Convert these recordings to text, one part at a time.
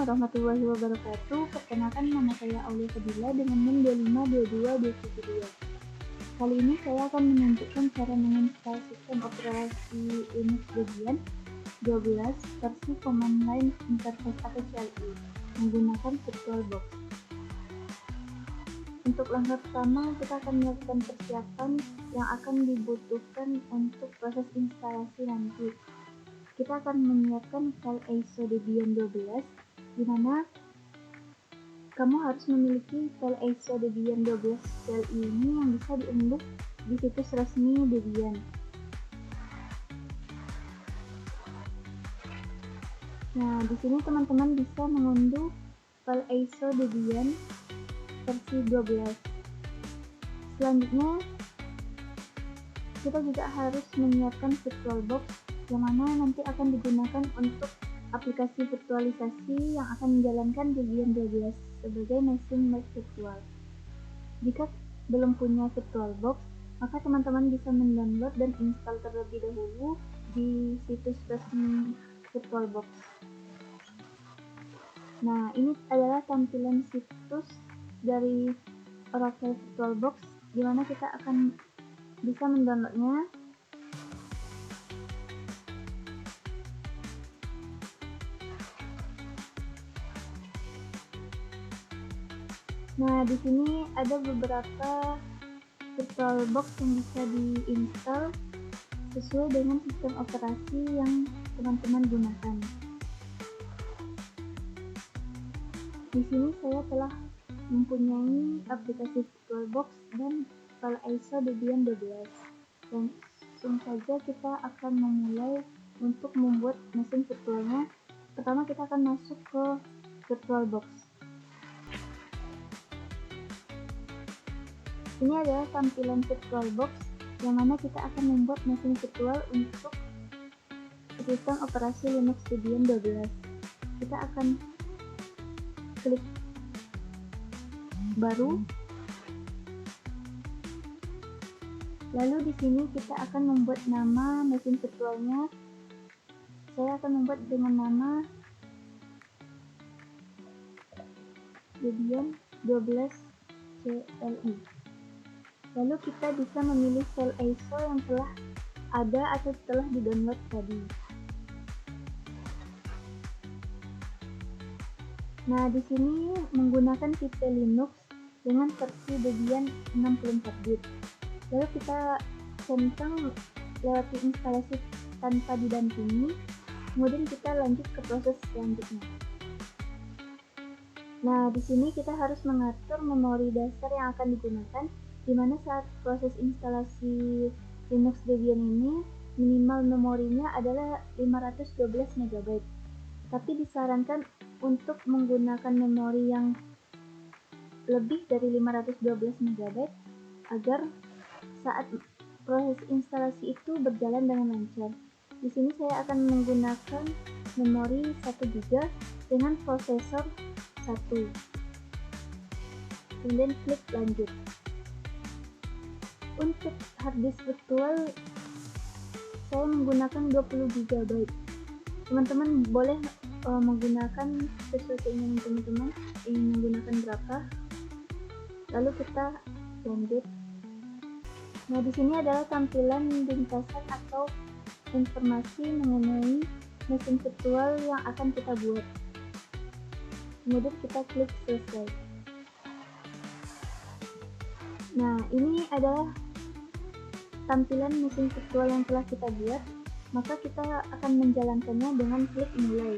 warahmatullahi wabarakatuh. Perkenalkan, nama saya Aulia Fadila dengan NIM 2522222. Kali ini saya akan menunjukkan cara menginstal sistem operasi Linux Debian 12 versi command line interface atau CLI menggunakan VirtualBox. Untuk langkah pertama, kita akan melakukan persiapan yang akan dibutuhkan untuk proses instalasi nanti. Kita akan menyiapkan file ISO Debian 12, di mana kamu harus memiliki file ISO Debian 12 CLI ini yang bisa diunduh di situs resmi Debian. Nah, di sini teman-teman bisa mengunduh file ISO Debian versi 12. Selanjutnya, kita juga harus menyiapkan VirtualBox yang mana nanti akan digunakan untuk aplikasi virtualisasi yang akan menjalankan Debian 12 sebagai mesin virtual. Jika belum punya VirtualBox, maka teman-teman bisa mendownload dan install terlebih dahulu di situs resmi VirtualBox. Nah, ini adalah tampilan situs dari Oracle VirtualBox di mana kita akan bisa mendownloadnya. Nah, di sini ada beberapa VirtualBox yang bisa diinstal sesuai dengan sistem operasi yang teman-teman gunakan. Di sini saya telah mempunyai aplikasi VirtualBox dan file ISO Debian 12. Langsung saja kita akan memulai untuk membuat mesin virtualnya. Pertama kita akan masuk ke VirtualBox. Ini adalah tampilan VirtualBox yang mana kita akan membuat mesin virtual untuk sistem operasi Linux Debian 12. Kita akan klik baru. Lalu di sini kita akan membuat nama mesin virtualnya. Saya akan membuat dengan nama Debian 12 CLI. Lalu kita bisa memilih file ISO yang telah ada atau telah di-download tadi. Nah, di sini menggunakan tipe Linux dengan versi Debian 64 bit. Lalu kita centang lewati instalasi tanpa didampingi, kemudian kita lanjut ke proses selanjutnya. Nah, di sini kita harus mengatur memori dasar yang akan digunakan, di mana saat proses instalasi Linux Debian ini minimal memorinya adalah 512 MB. Tapi disarankan untuk menggunakan memori yang lebih dari 512 MB agar saat proses instalasi itu berjalan dengan lancar. Di sini saya akan menggunakan memori 1 GB dengan prosesor 1. Kemudian klik lanjut. Untuk harddisk virtual saya menggunakan 20 GB. Teman-teman boleh menggunakan sesuai keinginan teman-teman, ingin menggunakan berapa. Lalu kita lanjut. Nah, di sini adalah tampilan ringkasan atau informasi mengenai mesin virtual yang akan kita buat. Kemudian kita klik selesai. Nah, ini adalah tampilan mesin virtual yang telah kita buat, maka kita akan menjalankannya dengan klik mulai.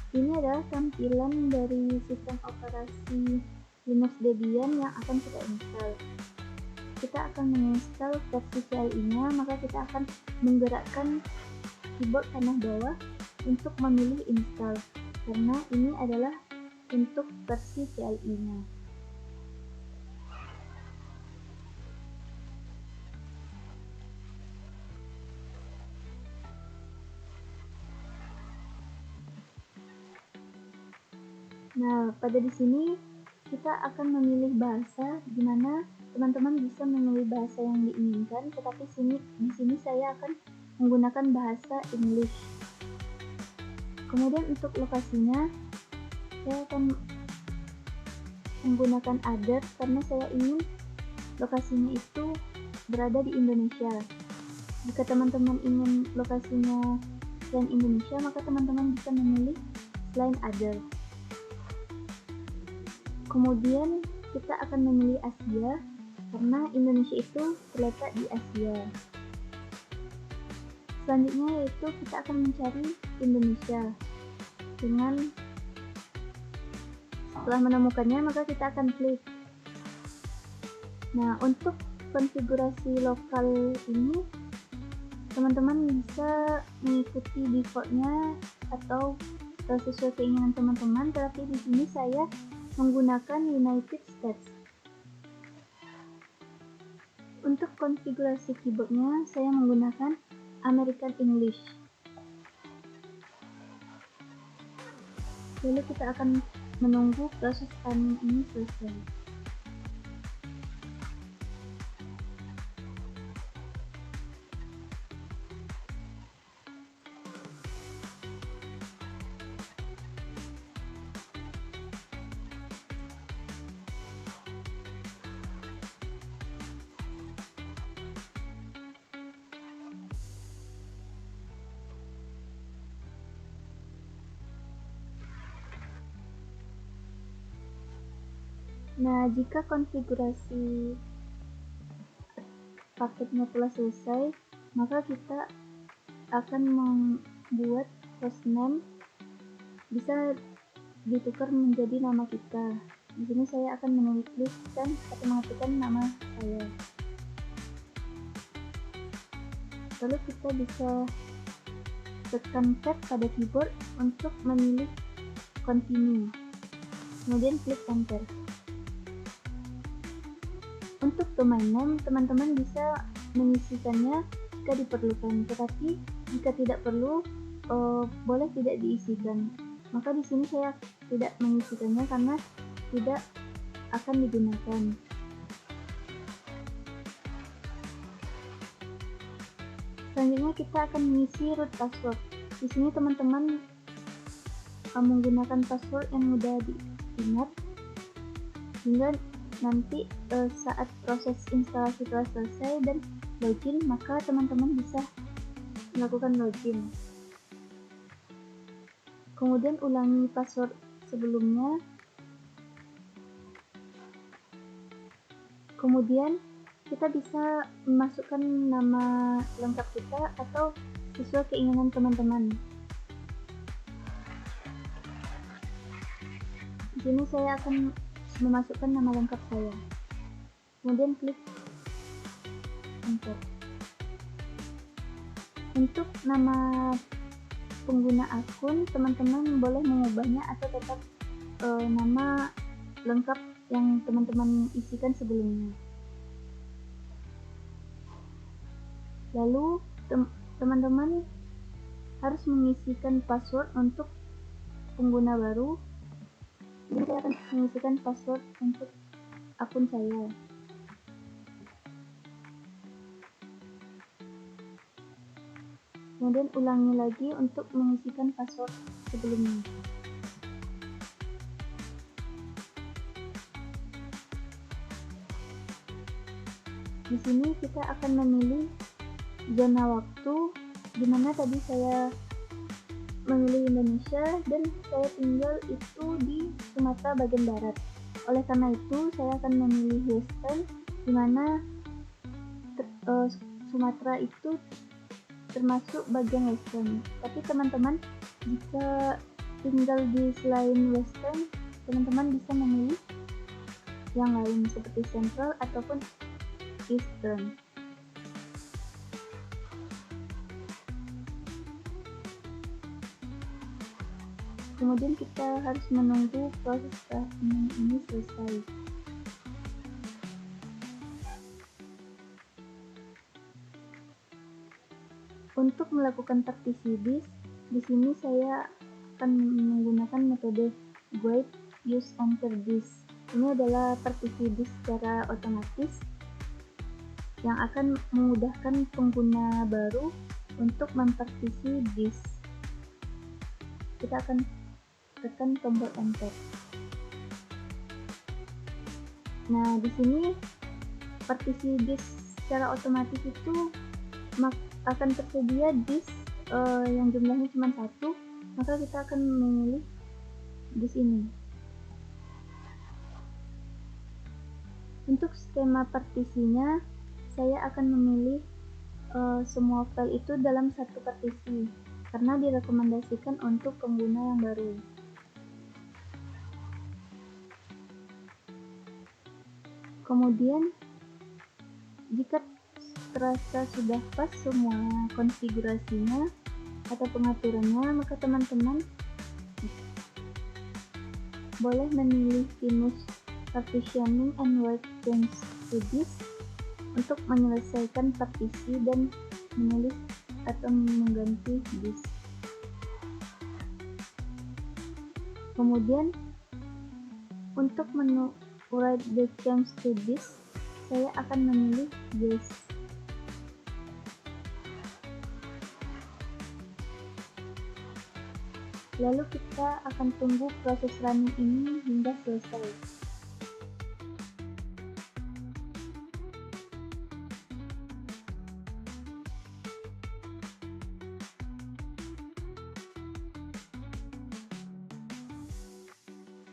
Ini adalah tampilan dari sistem operasi Linux Debian yang akan kita install. Kita akan menginstal versi CLI-nya, maka kita akan menggerakkan keyboard kanan bawah untuk memilih install, karena ini adalah untuk versi CLI-nya. Nah, pada di sini kita akan memilih bahasa di mana teman-teman bisa memilih bahasa yang diinginkan, tetapi di sini saya akan menggunakan bahasa English. Kemudian untuk lokasinya, saya akan menggunakan other karena saya ingin lokasinya itu berada di Indonesia. Jika teman-teman ingin lokasinya selain Indonesia, maka teman-teman bisa memilih selain other. Kemudian kita akan memilih Asia karena Indonesia itu terletak di Asia. Selanjutnya yaitu kita akan mencari Indonesia dengan setelah menemukannya maka kita akan klik. Nah, untuk konfigurasi lokal ini teman-teman bisa mengikuti defaultnya atau sesuai keinginan teman-teman, tetapi di sini saya menggunakan United States. Untuk konfigurasi keyboardnya saya menggunakan American English. Lalu kita akan menunggu proses scanning ini selesai. Nah, jika konfigurasi paketnya telah selesai, maka kita akan membuat hostname bisa ditukar menjadi nama kita. Di sini saya akan menulis dan mengetikkan nama saya. Lalu kita bisa tekan tab pada keyboard untuk memilih continue. Kemudian klik enter. Untuk domain name, teman-teman bisa mengisikannya jika diperlukan, tetapi jika tidak perlu, boleh tidak diisikan. Maka di sini saya tidak mengisikannya karena tidak akan digunakan. Selanjutnya kita akan mengisi root password. Di sini teman-teman menggunakan password yang mudah diingat hingga nanti saat proses instalasi telah selesai dan login, maka teman-teman bisa melakukan login. Kemudian ulangi password sebelumnya. Kemudian kita bisa memasukkan nama lengkap kita atau sesuai keinginan teman-teman. Di sini saya akan memasukkan nama lengkap saya. Kemudian klik enter. Untuk nama pengguna akun, teman-teman boleh mengubahnya atau tetap nama lengkap yang teman-teman isikan sebelumnya. Lalu teman-teman harus mengisikan password untuk pengguna baru. Jadi saya akan mengisikan password untuk akun saya. Kemudian ulangi lagi untuk mengisikan password sebelumnya. Di sini kita akan memilih zona waktu, di mana tadi saya memilih Indonesia dan saya tinggal itu di Sumatera bagian barat. Oleh karena itu saya akan memilih Western, di mana Sumatera itu termasuk bagian Western. Tapi teman-teman jika tinggal di selain Western, teman-teman bisa memilih yang lain seperti Central ataupun Eastern. Kemudian kita harus menunggu proses scanning ini selesai. Untuk melakukan partisi disk, di sini saya akan menggunakan metode guide use enter disk. Ini adalah partisi disk secara otomatis yang akan memudahkan pengguna baru untuk mempartisi disk. Kita akan tekan tombol enter. Nah, di sini partisi disk secara otomatis itu akan tersedia disk yang jumlahnya cuma 1, maka kita akan memilih disk ini. Untuk skema partisinya, saya akan memilih semua file itu dalam satu partisi karena direkomendasikan untuk pengguna yang baru. Kemudian, jika terasa sudah pas semua konfigurasinya atau pengaturannya, maka teman-teman boleh memilih finish partitioning and wipe change to disk untuk menyelesaikan partisi dan memilih atau mengganti disk. Kemudian untuk menu write the change to disk, saya akan memilih yes. Lalu kita akan tunggu proses running ini hingga selesai.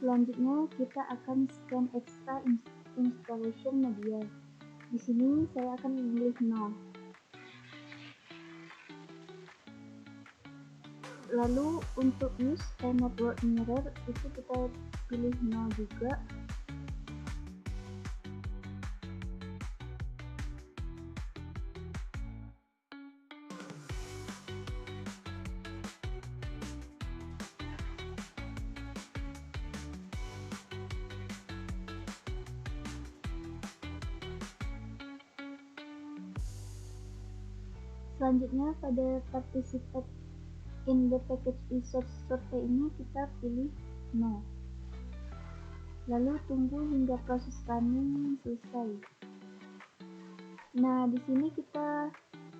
Selanjutnya kita akan scan extra installation media. Di sini saya akan memilih no. Lalu untuk use network mirror itu kita pilih no juga. Selanjutnya pada participate in the package research survey ini kita pilih no. Lalu tunggu hingga proses running selesai. Nah, di sini kita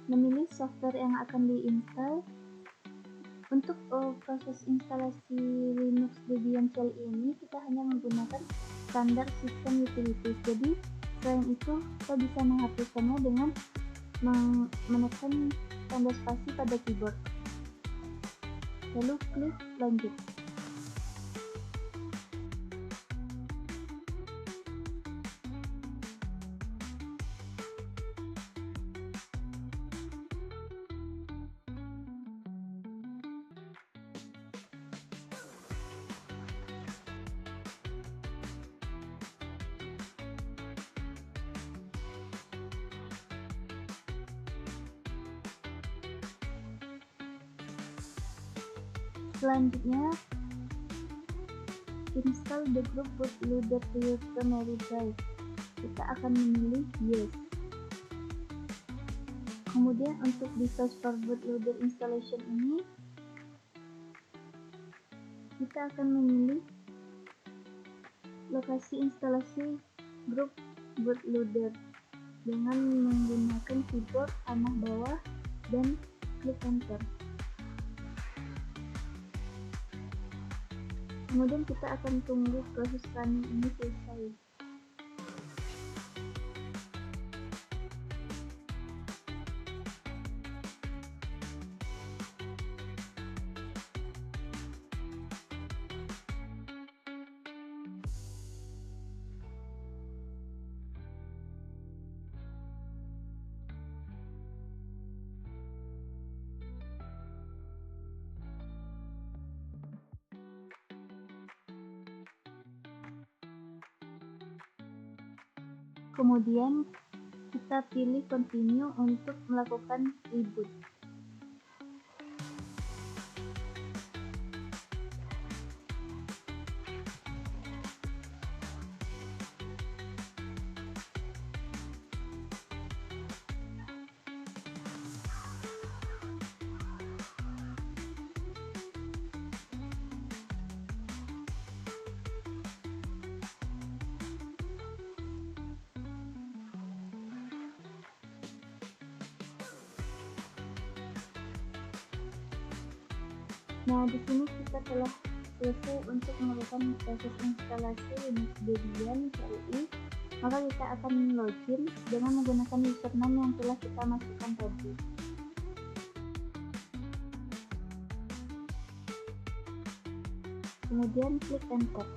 memilih software yang akan diinstal. Untuk proses instalasi Linux Debian Shell ini kita hanya menggunakan standar system utilities. Jadi selain itu kita bisa menghapuskannya dengan menekan tanda spasi pada keyboard. Lalu klik lanjut. Selanjutnya, install the group bootloader to your primary drive. Kita akan memilih yes. Kemudian untuk device for bootloader installation ini, kita akan memilih lokasi instalasi grup bootloader dengan menggunakan keyboard panah bawah dan klik enter. Kemudian kita akan tunggu proses running ini selesai. Kemudian kita pilih continue untuk melakukan reboot. Nah, di sini kita telah selesai untuk melakukan proses instalasi Linux Debian CLI. Maka kita akan login dengan menggunakan username yang telah kita masukkan tadi. Kemudian klik enter.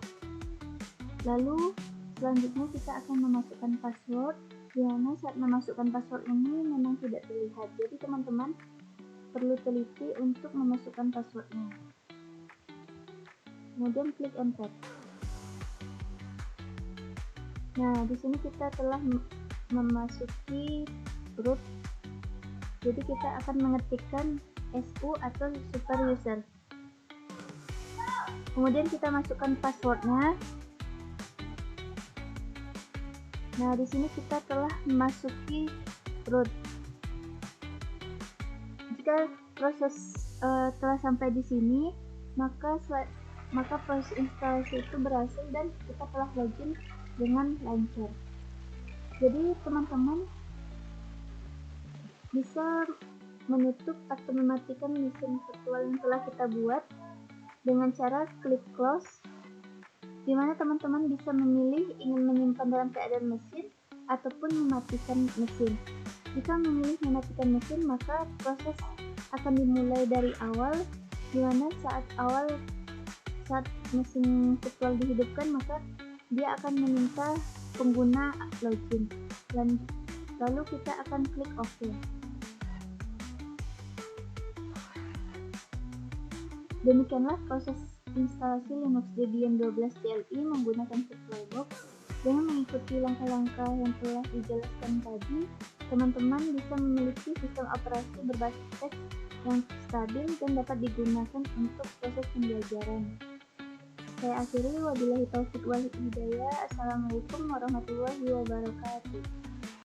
Lalu selanjutnya kita akan memasukkan password, di mana saat memasukkan password ini memang tidak terlihat. Jadi teman-teman perlu teliti untuk memasukkan passwordnya. Kemudian klik enter. Nah, di sini kita telah memasuki root. Jadi kita akan mengetikkan SU atau super user. Kemudian kita masukkan passwordnya. Nah, di sini kita telah memasuki root. Jika proses telah sampai di sini, maka proses instalasi itu berhasil dan kita telah login dengan lancar. Jadi teman-teman bisa menutup atau mematikan mesin virtual yang telah kita buat dengan cara klik close, di mana teman-teman bisa memilih ingin menyimpan dalam keadaan mesin ataupun mematikan mesin. Jika memilih mematikan mesin, maka proses akan dimulai dari awal, di mana saat mesin virtual dihidupkan, maka dia akan meminta pengguna login, dan lalu kita akan klik OK. Demikianlah proses instalasi Linux Debian 12 CLI menggunakan VirtualBox. Dengan mengikuti langkah-langkah yang telah dijelaskan tadi, teman-teman bisa memiliki sistem operasi berbasis teks yang stabil dan dapat digunakan untuk proses pembelajaran. Saya akhiri, wabillahi taufiq wal hidayah. Assalamualaikum warahmatullahi wabarakatuh.